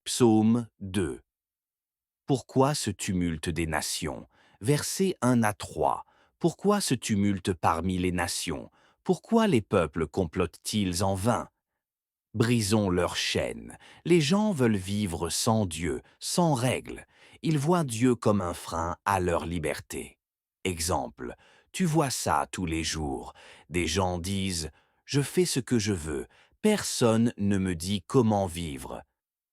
Psaume 2. Pourquoi ce tumulte des nations? Versets 1 à 3. Pourquoi ce tumulte parmi les nations? Pourquoi les peuples complotent-ils en vain? Brisons leurs chaînes. Les gens veulent vivre sans Dieu, sans règles. Ils voient Dieu comme un frein à leur liberté. Exemple, tu vois ça tous les jours. Des gens disent « Je fais ce que je veux. Personne ne me dit comment vivre. »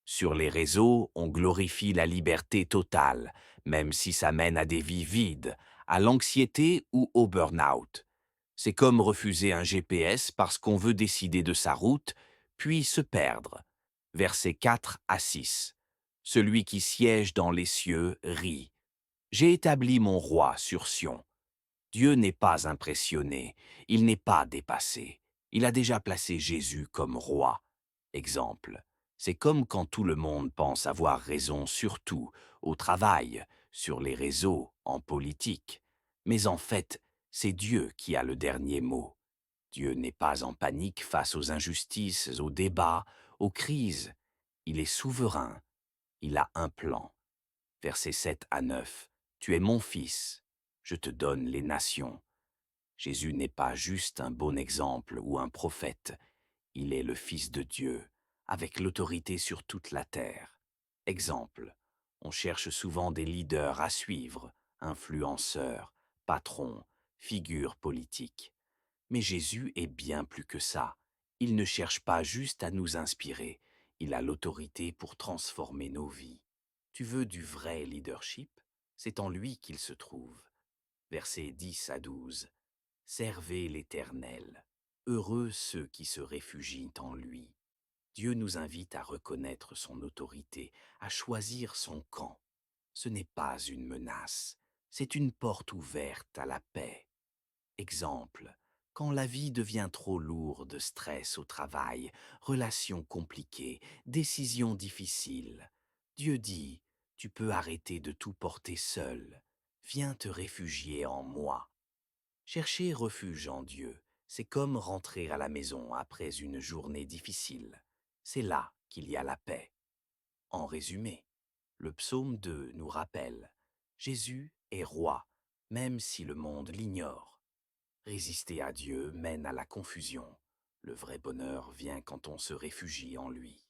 Sur les réseaux, on glorifie la liberté totale, même si ça mène à des vies vides, à l'anxiété ou au burn-out. C'est comme refuser un GPS parce qu'on veut décider de sa route, puis se perdre. Versets 4 à 6. Celui qui siège dans les cieux rit. J'ai établi mon roi sur Sion. Dieu n'est pas impressionné, il n'est pas dépassé. Il a déjà placé Jésus comme roi. Exemple, c'est comme quand tout le monde pense avoir raison sur tout, au travail, sur les réseaux, en politique. Mais en fait, c'est Dieu qui a le dernier mot. Dieu n'est pas en panique face aux injustices, aux débats, aux crises. Il est souverain. Il a un plan. Versets 7 à 9. Tu es mon fils. Je te donne les nations. Jésus n'est pas juste un bon exemple ou un prophète. Il est le Fils de Dieu, avec l'autorité sur toute la terre. Exemple, on cherche souvent des leaders à suivre, influenceurs, patrons, figures politiques. Mais Jésus est bien plus que ça. Il ne cherche pas juste à nous inspirer, il a l'autorité pour transformer nos vies. Tu veux du vrai leadership? C'est en lui qu'il se trouve. Versets 10 à 12. Servez l'Éternel. Heureux ceux qui se réfugient en lui. Dieu nous invite à reconnaître son autorité, à choisir son camp. Ce n'est pas une menace, c'est une porte ouverte à la paix. Exemple, quand la vie devient trop lourde, stress au travail, relations compliquées, décisions difficiles, Dieu dit, tu peux arrêter de tout porter seul. Viens te réfugier en moi. Chercher refuge en Dieu, c'est comme rentrer à la maison après une journée difficile. C'est là qu'il y a la paix. En résumé, le psaume 2 nous rappelle, Jésus est roi, même si le monde l'ignore. Résister à Dieu mène à la confusion. Le vrai bonheur vient quand on se réfugie en lui.